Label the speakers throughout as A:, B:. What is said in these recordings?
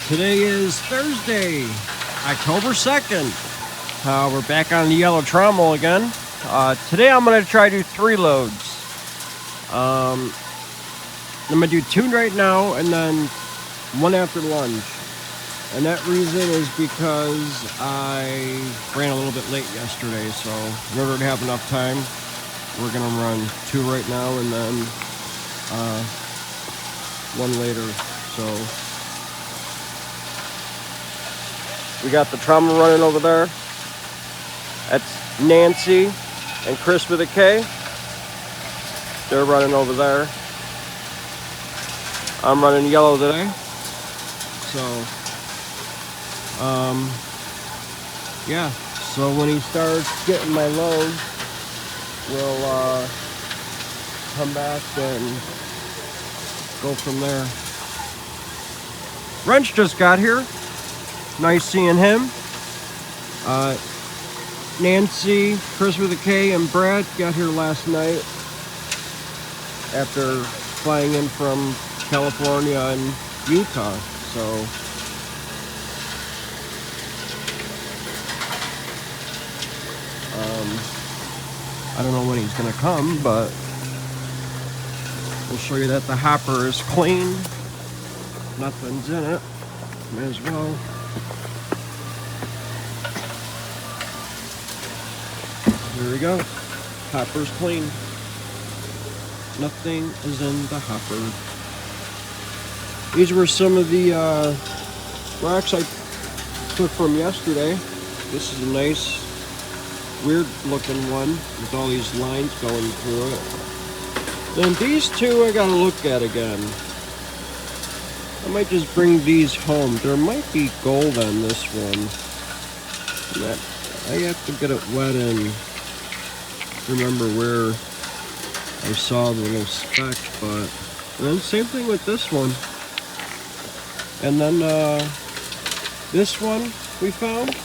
A: Today is Thursday, October 2nd. We're back on the yellow Trommel again. Today I'm going to try to do 3 loads. I'm going to do 2 right now and then 1 after lunch. And that reason is because I ran a little bit late yesterday, so in order to have enough time, we're going to run 2 right now and then 1 later. So we got the Trommel running over there. That's Nancy and Chris with a K. They're running over there. I'm running yellow today. So, yeah. So when he starts getting my load, we'll come back and go from there. Wrench just got here. Nice seeing him. Nancy, Chris with a K, and Brad got here last night after flying in from California and Utah. So I don't know when he's gonna come, but we'll show you that the hopper is clean. Nothing's in it. May as well. There we go. Hopper's clean. Nothing is in the hopper. These were some of the rocks I took from yesterday. This is a nice, weird looking one with all these lines going through it. Then these 2 I gotta look at again. I might just bring these home. There might be gold on this one. I have to get it wet and remember where I saw the little speck, but and then same thing with this one. And then this one we found.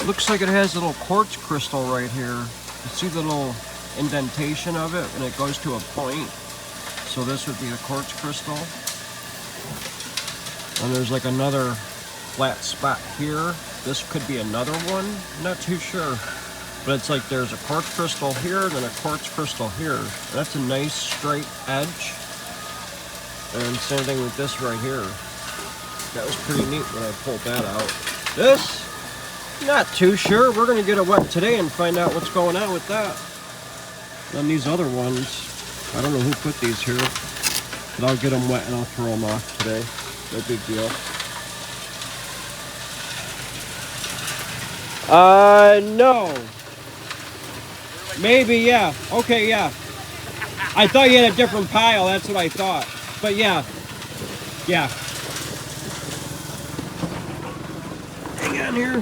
A: Looks like it has a little quartz crystal right here. You see the little indentation of it, and it goes to a point. So this would be the quartz crystal. And there's like another flat spot here. This could be another one. Not too sure. But it's like there's a quartz crystal here, and then a quartz crystal here. That's a nice straight edge. And same thing with this right here. That was pretty neat when I pulled that out. This, not too sure. We're gonna get it wet today and find out what's going on with that. And these other ones, I don't know who put these here, but I'll get them wet and I'll throw them off today. No big deal. No. Maybe, yeah. Okay, yeah. I thought you had a different pile. That's what I thought. But yeah. Yeah. Hang on here.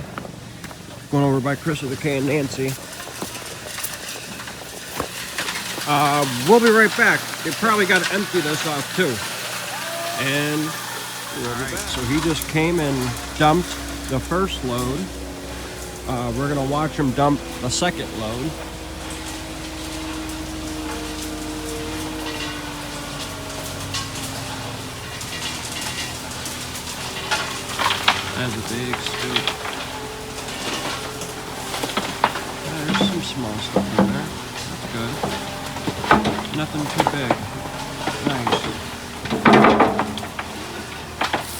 A: Going over by Chris with a K and Nancy. We'll be right back. They probably got to empty this off too. And we'll be back. So he just came and dumped the first load. We're going to watch him dump the second load. That's a big scoop. There's some small stuff in there. That's good. Nothing too big. Nice.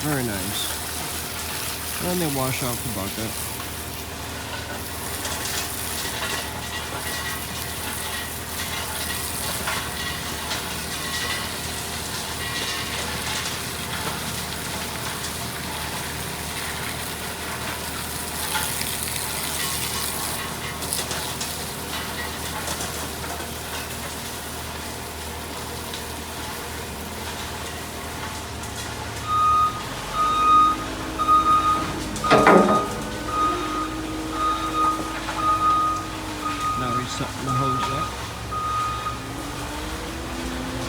A: Very nice. And they wash out the bucket. Setting the hose up,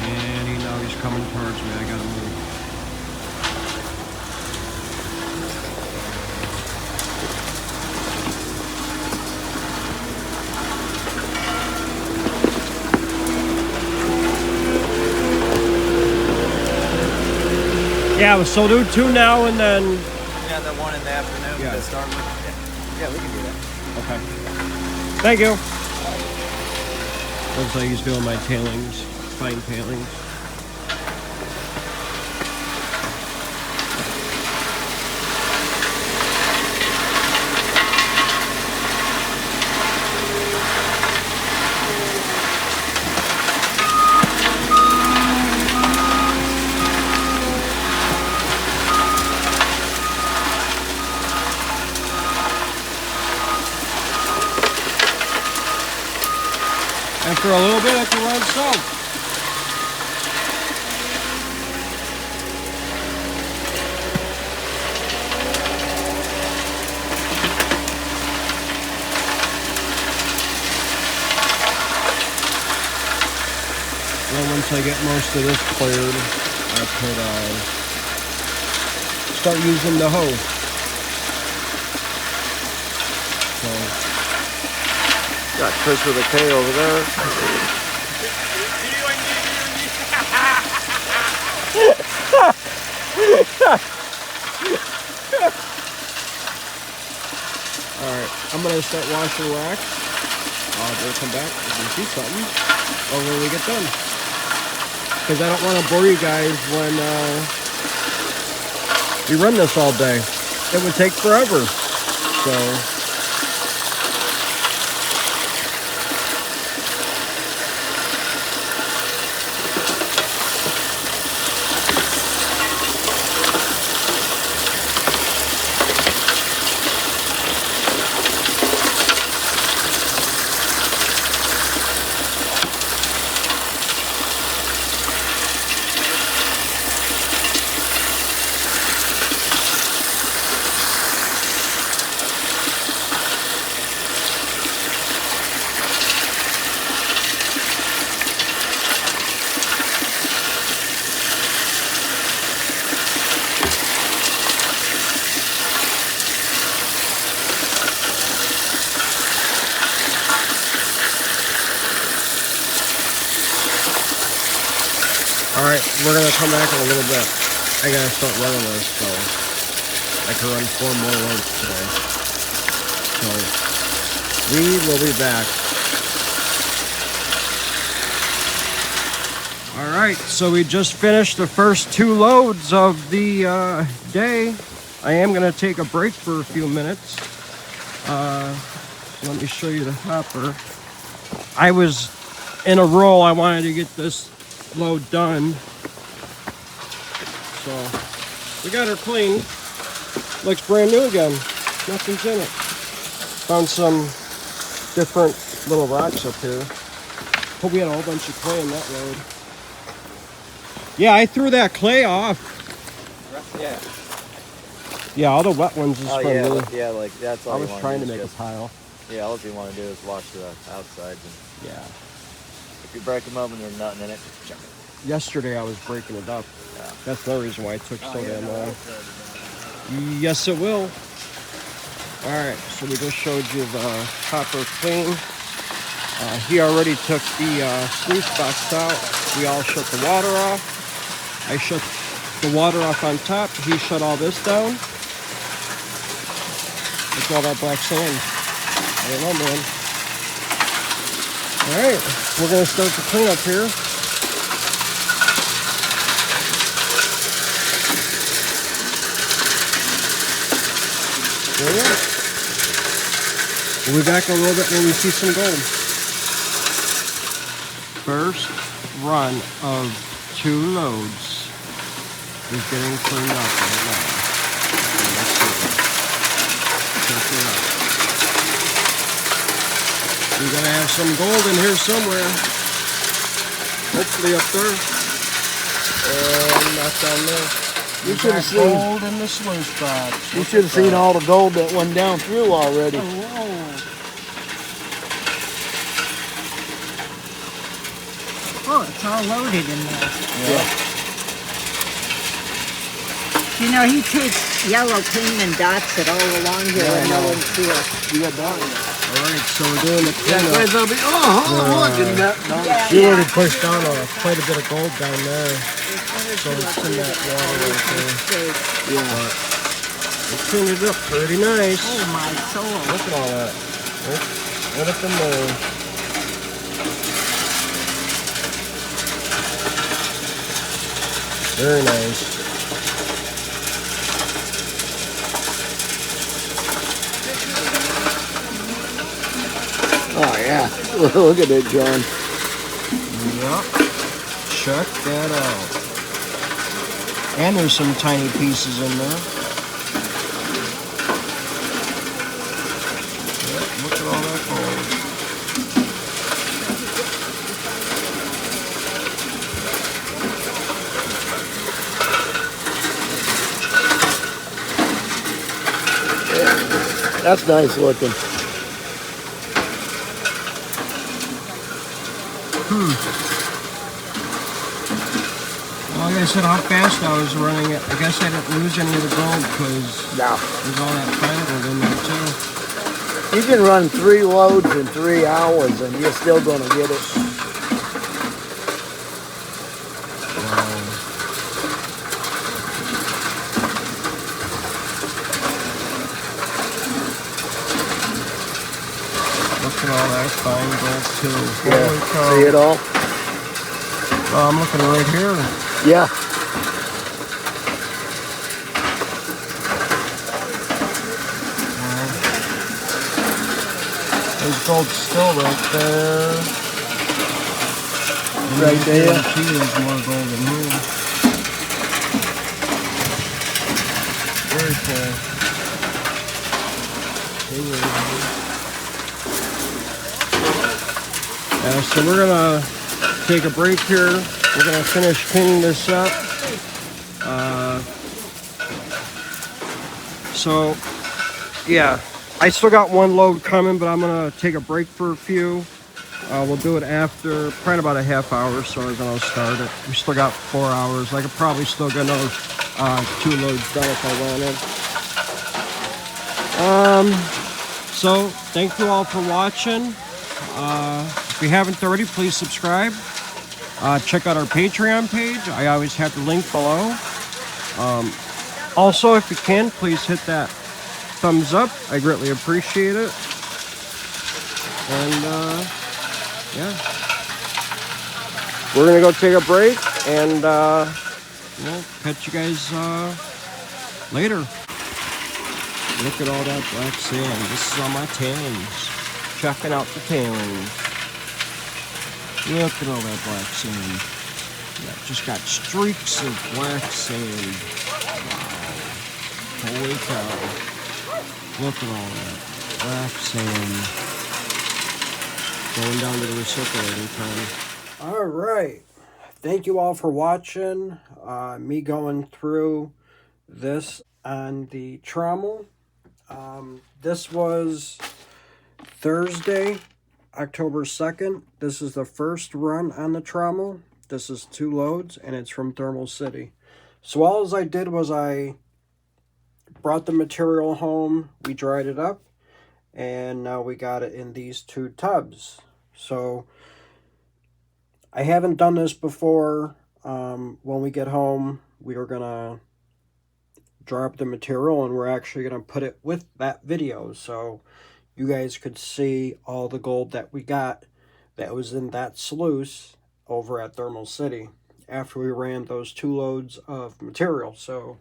A: and now he's coming towards me. I gotta move. Yeah, so do 2 now and then.
B: Yeah, the 1 in the afternoon
A: Yeah.
B: to start with. Yeah, we can do that.
A: Okay. Thank you. Looks like he's doing my tailings, fine tailings. After a little bit, I can run salt. Well, once I get most of this cleared, I could start using the hoe. So. Got Chris with a K over there. Alright, I'm gonna start washing racks. We'll come back if we see something or when we get done. Because I don't want to bore you guys when we run this all day. It would take forever. So. Alright, we're going to come back in a little bit. I got to start running this, so I can run 4 more loads today. So, we will be back. Alright, so we just finished the first 2 loads of the day. I am going to take a break for a few minutes. Let me show you the hopper. I was in a roll. I wanted to get this load done. So we got her clean. Looks brand new again. Nothing's in it. Found some different little rocks up here. Hope we had a whole bunch of clay in that load. Yeah, I threw that clay off.
B: Yeah.
A: Yeah, all the wet ones is from me.
B: Yeah, like that's all.
A: I was trying to make a pile.
B: Yeah, all you want to do is wash the outsides. And
A: yeah.
B: If you break them up and there's nothing in it, just chuck it.
A: Yesterday I was breaking it up. Yeah. That's the reason why it took so damn long. Yes, it will. Alright, so we just showed you the hopper clean. He already took the sluice box out. We all shut the water off. I shut the water off on top. He shut all this down. Look at all that black sand. I don't know, man. Alright, we're going to start the cleanup here. There we are. We'll be back in a little bit when we see some gold. First run of 2 loads is getting cleaned up right now. Let's see. Check it out. We're gonna have some gold in here somewhere. Hopefully up there. And not down there.
C: You should have seen
A: gold in the sluice box.
C: You should have seen all the gold that went down through already.
D: Oh, it's all loaded in there.
C: Yeah.
D: You know, he takes yellow cream and dots it all along here and no one's here.
C: You got that one.
A: Alright, so we're doing the cleanup.
C: Look at that.
A: You already pushed down quite a bit of gold down there. So it's in that water right there.
C: Yeah.
A: But it cleaned it up pretty nice.
D: Oh my soul.
A: Look at all that. Right up in there. Very nice.
C: Oh yeah. Look at it, John.
A: Yep. Check that out. And there's some tiny pieces in there. Yep, look at all that gold.
C: That's nice looking.
A: Well, like I said, how fast I was running it. I guess I didn't lose any of the gold because
C: No.
A: there's all that fine gold in there too.
C: You can run 3 loads in 3 hours and you're still going to get it.
A: Wow. Look at all that fine gold too. Holy cow.
C: See it all?
A: Oh, I'm looking right here.
C: Yeah.
A: There's gold still right there.
C: Right there.
A: See, there's more gold in here. Very cool. So we're gonna take a break here. We're gonna finish cleaning this up. So yeah, I still got one load coming, but I'm gonna take a break for a few. We'll do it after probably about a half hour, so then I'll start it. We still got 4 hours. I could probably still get another 2 loads done if I wanted. So thank you all for watching. If you haven't already, please subscribe. Check out our Patreon page. I always have the link below. Also, if you can, please hit that thumbs up. I greatly appreciate it. And yeah, we're gonna go take a break, and we'll catch you guys later. Look at all that black sand. This is on my tailings. Checking out the tailings. Look at all that black sand. Yeah, just got streaks of black sand. Wow. Holy cow. Look at all that black sand. Going down to the recirculating plant. All right. Thank you all for watching. Me going through this on the Trommel. This was Thursday, October 2nd. This is the first run on the Trommel. This is 2 loads, and it's from Thermal City. So all I did was I brought the material home, we dried it up, and now we got it in these 2 tubs. So I haven't done this before. When we get home, we are gonna drop the material, and we're actually gonna put it with that video, so you guys could see all the gold that we got that was in that sluice over at Thermal City after we ran those 2 loads of material. So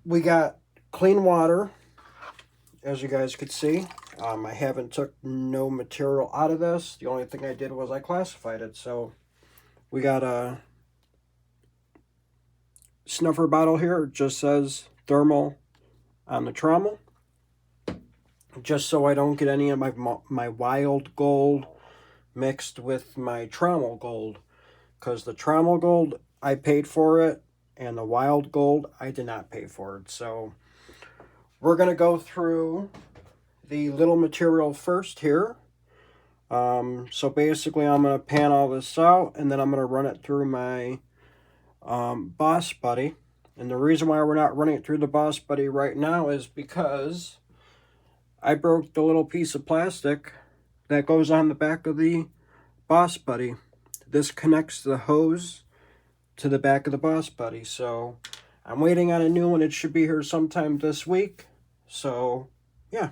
A: we got clean water, as you guys could see. I haven't took no material out of this. The only thing I did was I classified it. So we got a snuffer bottle here. It just says thermal on the Trommel, just so I don't get any of my wild gold mixed with my Trommel gold, because the Trommel gold, I paid for it, and the wild gold, I did not pay for it. So we're going to go through the little material first here. So basically I'm going to pan all this out, and then I'm going to run it through my Boss Buddy. And the reason why we're not running it through the Boss Buddy right now is because I broke the little piece of plastic that goes on the back of the Boss Buddy. This connects the hose to the back of the Boss Buddy. So I'm waiting on a new one. It should be here sometime this week. So yeah.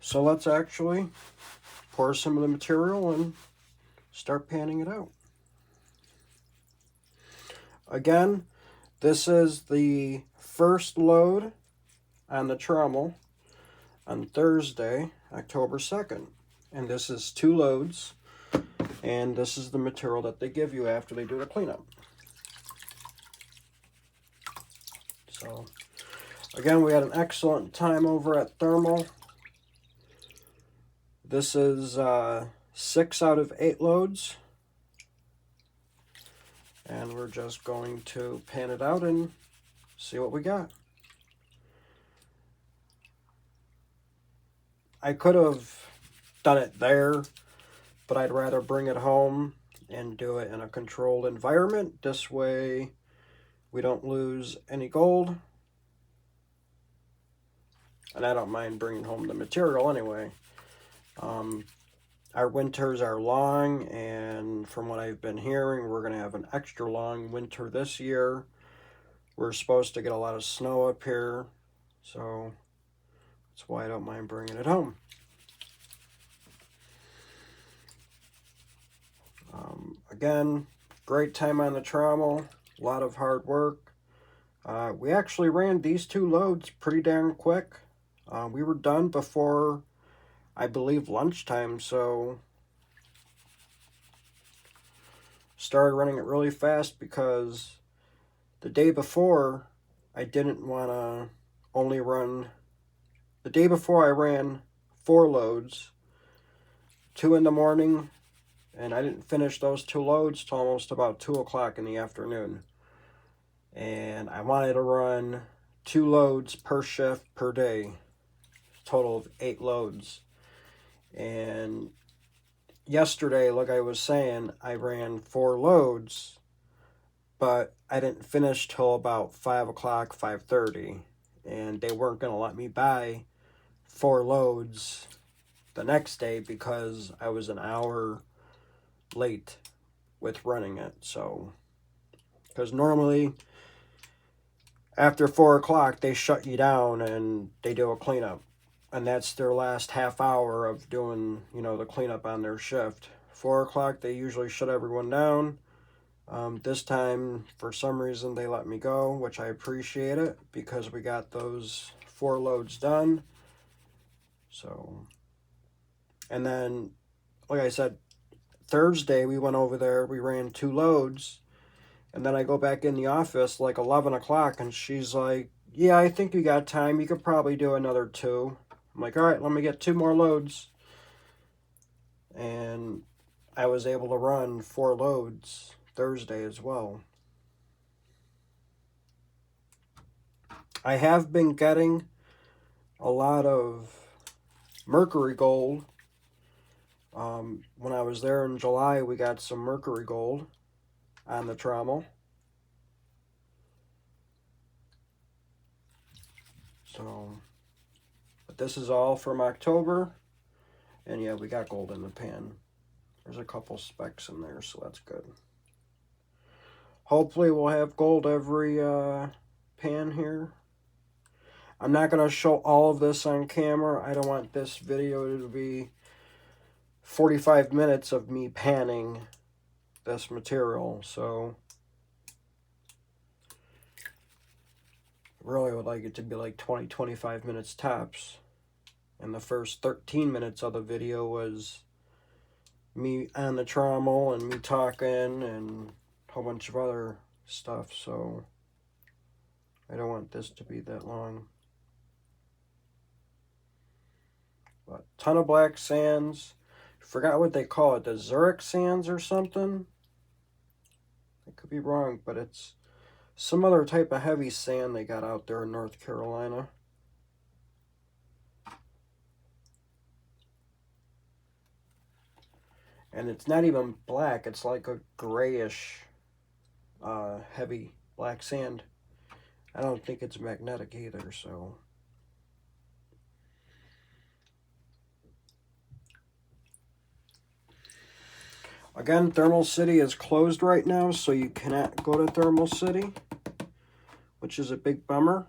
A: So let's actually pour some of the material and start panning it out. Again, this is the first load on the Trommel on Thursday, October 2nd. And this is 2 loads. And this is the material that they give you after they do the cleanup. So, again, we had an excellent time over at Thermal. This is 6 out of 8 loads. And we're just going to pan it out and see what we got. I could have done it there, but I'd rather bring it home and do it in a controlled environment. This way we don't lose any gold. And I don't mind bringing home the material anyway. Our winters are long, and from what I've been hearing, we're going to have an extra long winter this year. We're supposed to get a lot of snow up here, so that's why I don't mind bringing it home. Again, great time on the Trommel, a lot of hard work. We actually ran these 2 loads pretty darn quick. We were done before, I believe, lunchtime, so started running it really fast because the day before I didn't want to only run, the day before I ran 4 loads, 2 in the morning, and I didn't finish those 2 loads till almost about 2 o'clock in the afternoon. And I wanted to run 2 loads per shift per day, total of 8 loads. And yesterday, like I was saying, I ran 4 loads, but I didn't finish till about 5 o'clock, 5:30. And they weren't going to let me buy 4 loads the next day because I was an hour late with running it. So, because normally after 4 o'clock, they shut you down and they do a cleanup. And that's their last half hour of doing, the cleanup on their shift. 4 o'clock, they usually shut everyone down. This time, for some reason, they let me go, which I appreciate it because we got those 4 loads done. So, and then, like I said, Thursday, we went over there, we ran 2 loads. And then I go back in the office like 11 o'clock, and she's like, yeah, I think you got time. You could probably do another 2. I'm like, all right, let me get 2 more loads. And I was able to run 4 loads Thursday as well. I have been getting a lot of mercury gold. When I was there in July, we got some mercury gold on the Trommel. So, but this is all from October. And yeah, we got gold in the pan. There's a couple specks in there, so that's good. Hopefully we'll have gold every pan here. I'm not going to show all of this on camera. I don't want this video to be 45 minutes of me panning this material, so I really would like it to be like 20-25 minutes tops. And the first 13 minutes of the video was me on the Trommel and me talking and a whole bunch of other stuff, so I don't want this to be that long. But ton of black sands. Forgot what they call it, the Zurich sands or something. I could be wrong, but it's some other type of heavy sand they got out there in North Carolina. And it's not even black, it's like a grayish, heavy black sand. I don't think it's magnetic either, so. Again, Thermal City is closed right now, so you cannot go to Thermal City, which is a big bummer.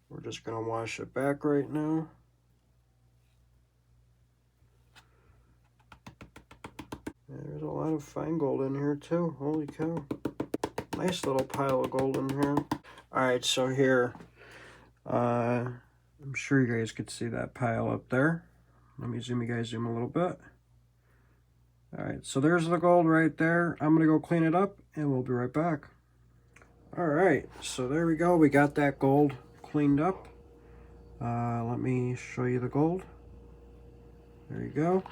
A: We're just going to wash it back right now. There's a lot of fine gold in here too. Holy cow. Nice little pile of gold in here. Alright, so here, I'm sure you guys could see that pile up there. Let me zoom you guys in a little bit. Alright, so there's the gold right there. I'm going to go clean it up and we'll be right back. Alright, so there we go. We got that gold cleaned up. Let me show you the gold. There you go.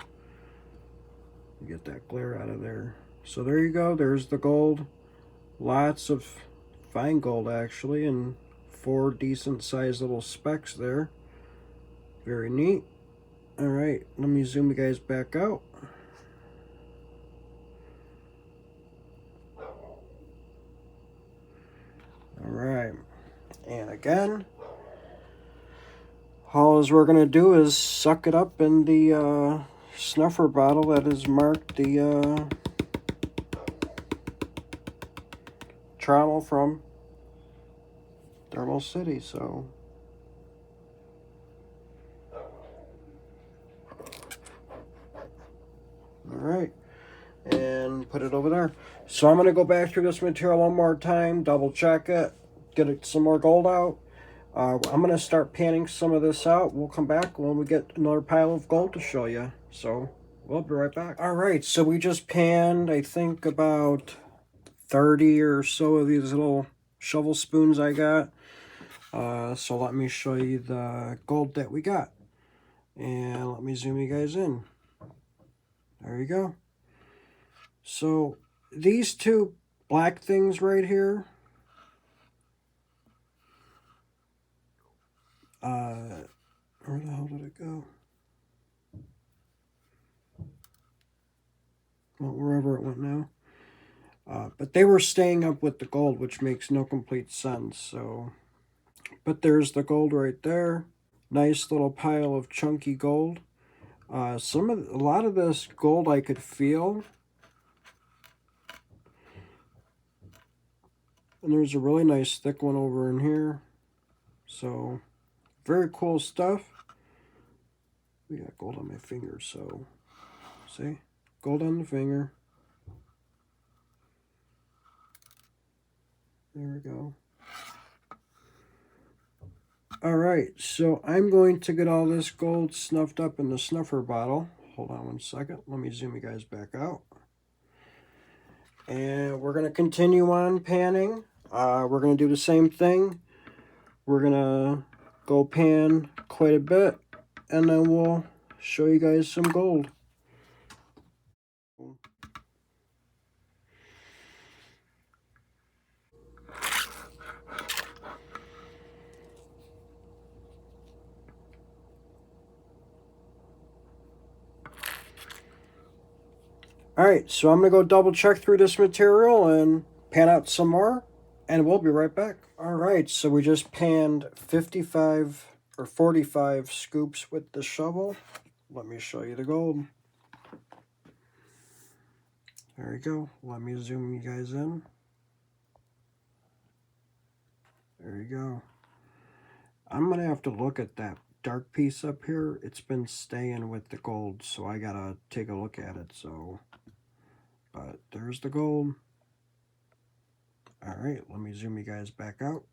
A: Get that glare out of there. So there you go. There's the gold. Lots of fine gold actually, and 4 decent sized little specks there. Very neat. Alright, let me zoom you guys back out. Alright, and again, all we're going to do is suck it up in the snuffer bottle that is marked the Trommel from Thermal City. So alright, and put it over there. So I'm going to go back through this material one more time, double check it, get some more gold out. I'm going to start panning some of this out. We'll come back when we get another pile of gold to show you. So we'll be right back. Alright, so we just panned, I think, about 30 or so of these little shovel spoons I got. So let me show you the gold that we got. And let me zoom you guys in. There you go. So these 2 black things right here, where the hell did it go? Well, wherever it went now. But they were staying up with the gold, which makes no complete sense. So, but there's the gold right there. Nice little pile of chunky gold. A lot of this gold I could feel. And there's a really nice thick one over in here. So, very cool stuff. We got gold on my finger, so see? Gold on the finger. There we go. Alright, so I'm going to get all this gold snuffed up in the snuffer bottle. Hold on one second. Let me zoom you guys back out. And we're going to continue on panning. We're going to do the same thing. We're going to go pan quite a bit, and then we'll show you guys some gold. Alright, so I'm going to go double check through this material and pan out some more, and we'll be right back. Alright, so we just panned 55 or 45 scoops with the shovel. Let me show you the gold. There you go. Let me zoom you guys in. There you go. I'm going to have to look at that dark piece up here. It's been staying with the gold, so I got to take a look at it. So, but there's the gold. Alright, let me zoom you guys back out.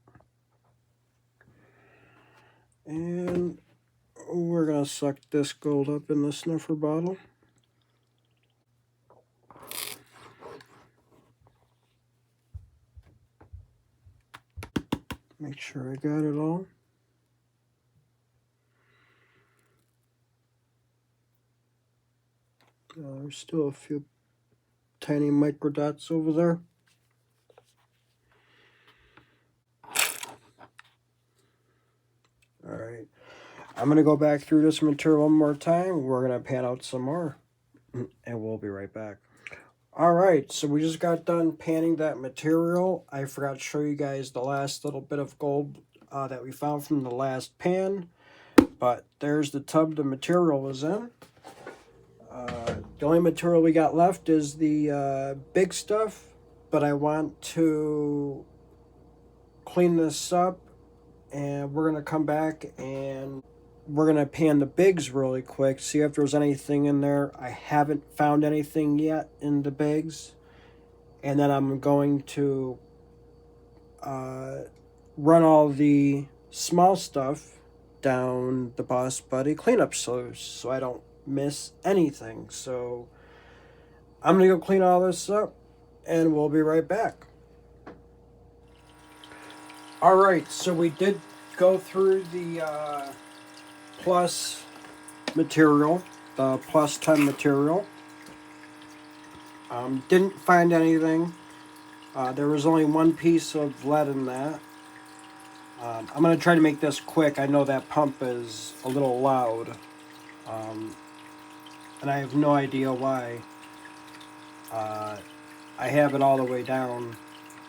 A: And we're going to suck this gold up in the snuffer bottle. Make sure I got it all. There's still a few tiny micro dots over there. Alright, I'm going to go back through this material one more time. We're going to pan out some more, and we'll be right back. Alright, so we just got done panning that material. I forgot to show you guys the last little bit of gold that we found from the last pan. But there's the tub the material was in. The only material we got left is the big stuff, but I want to clean this up, and we're going to come back and we're going to pan the bigs really quick, see if there's anything in there. I haven't found anything yet in the bigs. And then I'm going to run all the small stuff down the Boss Buddy cleanup sluice so I don't miss anything. So I'm going to go clean all this up, and we'll be right back. Alright, so we did go through the plus material, the plus 10 material. Didn't find anything. There was only one piece of lead in that. I'm going to try to make this quick. I know that pump is a little loud. And I have no idea why. I have it all the way down.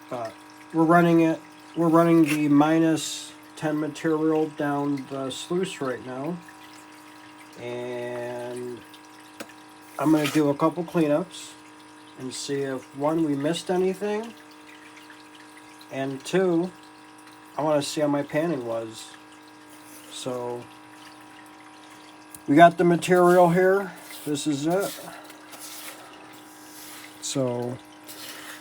A: But we're running it. We're running the minus 10 material down the sluice right now. And I'm going to do a couple cleanups and see if, one, we missed anything, and two, I want to see how my panning was. So we got the material here. This is it. So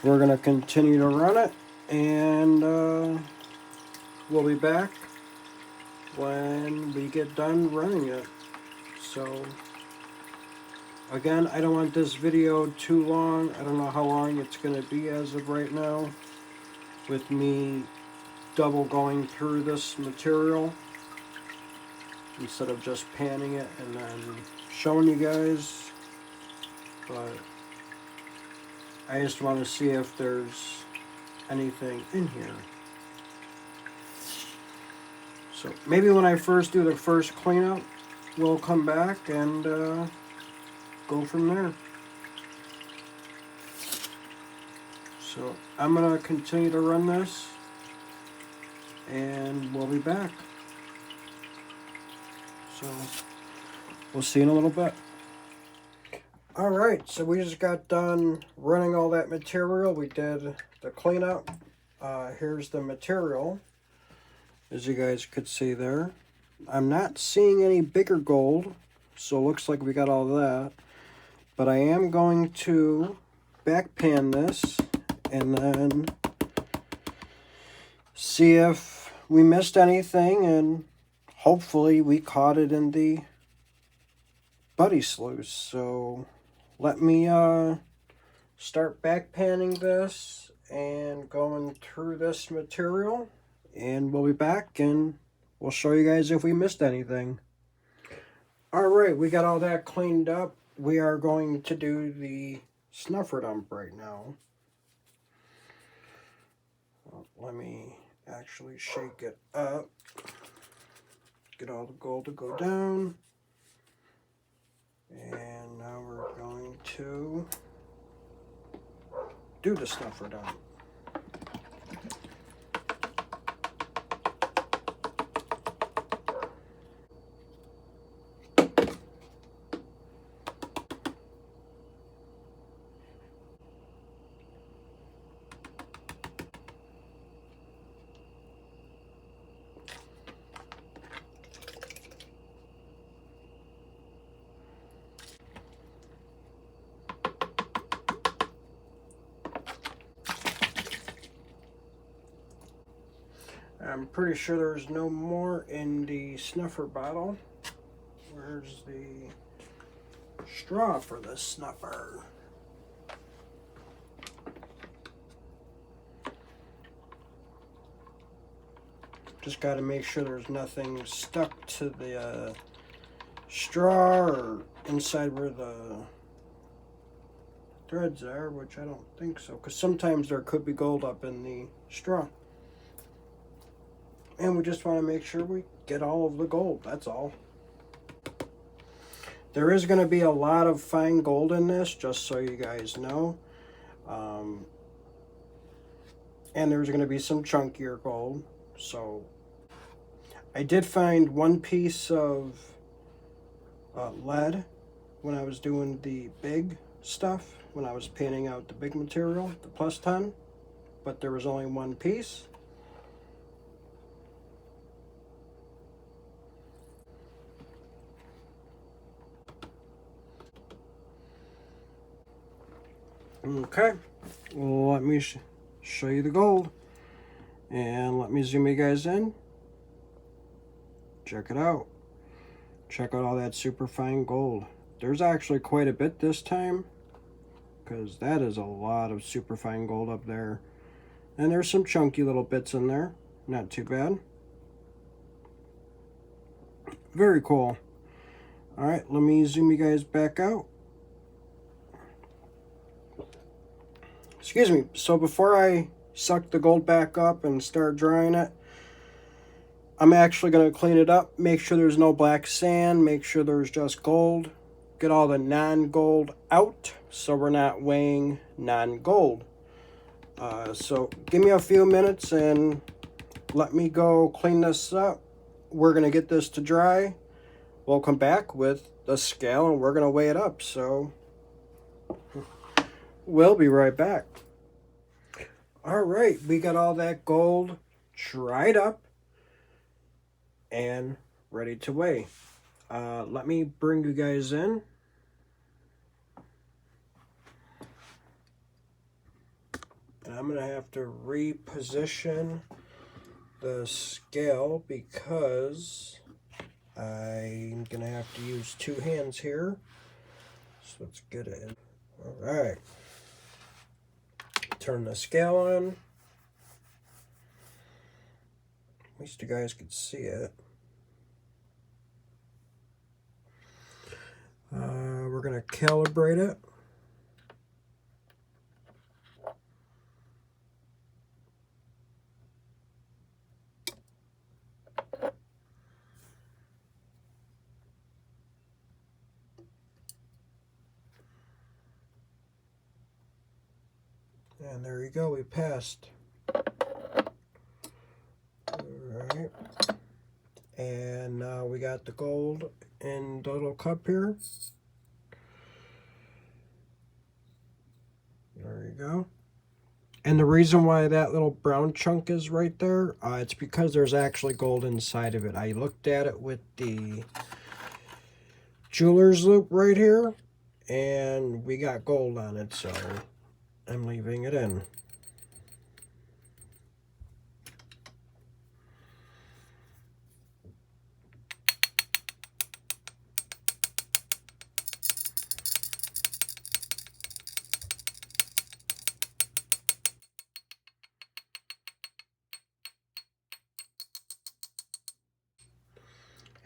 A: we're going to continue to run it, and we'll be back when we get done running it. So again, I don't want this video too long. I don't know how long it's going to be as of right now with me double going through this material instead of just panning it and then showing you guys. But I just want to see if there's anything in here. So maybe when I first do the first cleanup, we'll come back and go from there. So I'm going to continue to run this, and we'll be back. So we'll see in a little bit. Alright, so we just got done running all that material. We did the cleanup. Here's the material, as you guys could see there. I'm not seeing any bigger gold, so it looks like we got all that. But I am going to back pan this and then see if we missed anything, and hopefully we caught it in the buddy sluice. So let me start back panning this and going through this material, and we'll be back and we'll show you guys if we missed anything. Alright, we got all that cleaned up. We are going to do the snuffer dump right now. Well, let me actually shake it up. Get all the gold to go down. And now we're going to do the snuffer dump. I'm pretty sure there's no more in the snuffer bottle. Where's the straw for the snuffer? Just got to make sure there's nothing stuck to the straw or inside where the threads are, which I don't think so, because sometimes there could be gold up in the straw. And we just want to make sure we get all of the gold, that's all. There is going to be a lot of fine gold in this, just so you guys know. And there's going to be some chunkier gold. So
E: I did find one piece of lead when I was doing the big stuff, when I was painting out the big material, the plus 10, but there was only one piece. Okay, let me show you the gold, and let me zoom you guys in. Check it out. Check out all that super fine gold. There's actually quite a bit this time, because that is a lot of super fine gold up there. And there's some chunky little bits in there. Not too bad. Very cool. Alright, let me zoom you guys back out. Excuse me. So before I suck the gold back up and start drying it, I'm actually going to clean it up, make sure there's no black sand, make sure there's just gold, get all the non-gold out so we're not weighing non-gold. So give me a few minutes and let me go clean this up. We're going to get this to dry. We'll come back with the scale and we're going to weigh it up. So we'll be right back. All right, we got all that gold dried up and ready to weigh. Let me bring you guys in. And I'm going to have to reposition the scale because I'm going to have to use two hands here. So let's get it in. All right. Turn the scale on. At least you guys could see it. We're going to calibrate it. And there you go, we passed. Alright. And now we got the gold in the little cup here. There you go. And the reason why that little brown chunk is right there, it's because there's actually gold inside of it. I looked at it with the jeweler's loop right here, and we got gold on it, so I'm leaving it in.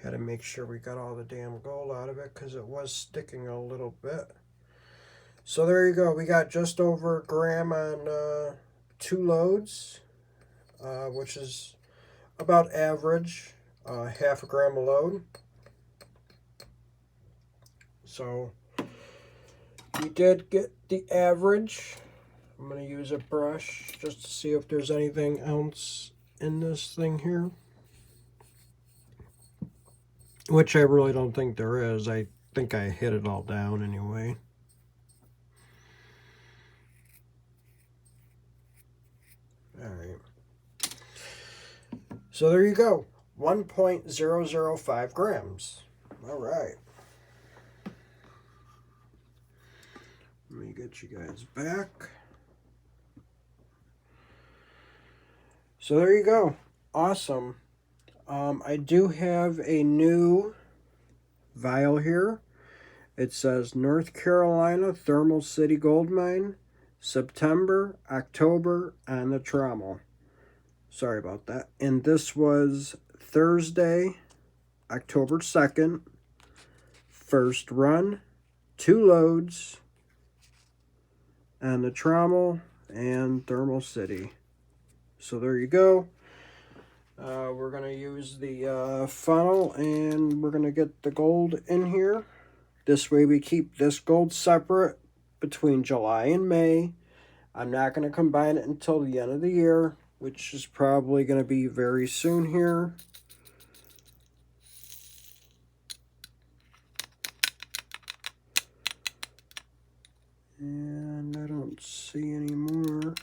E: Had to make sure we got all the damn gold out of it because it was sticking a little bit. So there you go. We got just over a gram on 2 loads, which is about average, half a gram a load. So we did get the average. I'm going to use a brush just to see if there's anything else in this thing here. Which I really don't think there is. I think I hit it all down anyway. Alright. So there you go. 1.005 grams. Alright. Let me get you guys back. So there you go. Awesome. I do have a new vial here. It says North Carolina Thermal City Gold Mine, September, October on the Trommel. Sorry about that. And this was Thursday, October 2nd. First run, 2 loads on the Trommel and Thermal City. So there you go. We're going to use the funnel and we're going to get the gold in here. This way we keep this gold separate between July and May. I'm not going to combine it until the end of the year, which is probably going to be very soon here. And I don't see any more.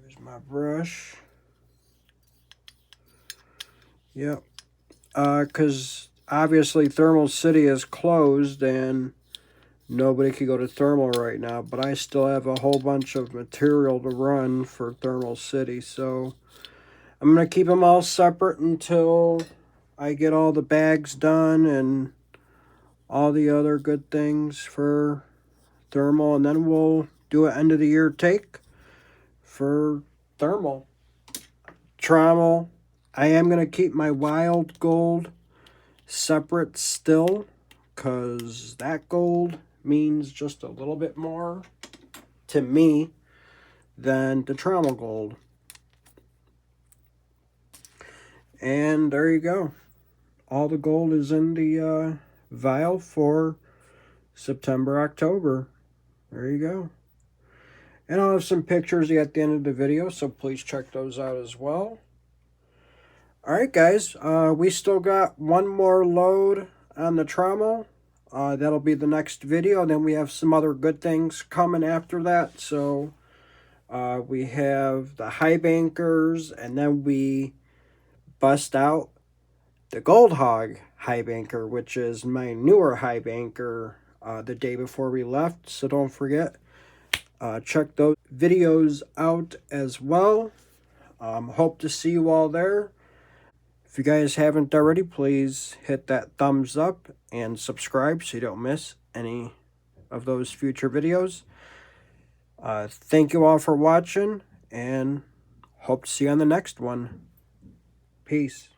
E: Here's my brush. Yep. Because obviously Thermal City is closed and nobody can go to Thermal right now. But I still have a whole bunch of material to run for Thermal City. So I'm going to keep them all separate until I get all the bags done and all the other good things for Thermal. And then we'll do an end of the year take for Thermal. Trommel. I am going to keep my wild gold separate still, because that gold means just a little bit more to me than the Trommel gold. And there you go. All the gold is in the vial for September, October. There you go. And I'll have some pictures at the end of the video, so please check those out as well. Alright guys, we still got one more load on the Trommel. That'll be the next video. Then we have some other good things coming after that. So we have the high bankers, and then we bust out the Gold Hog high banker, which is my newer high banker the day before we left. So don't forget, check those videos out as well. Hope to see you all there. If you guys haven't already, please hit that thumbs up and subscribe so you don't miss any of those future videos. Thank you all for watching, and hope to see you on the next one. Peace.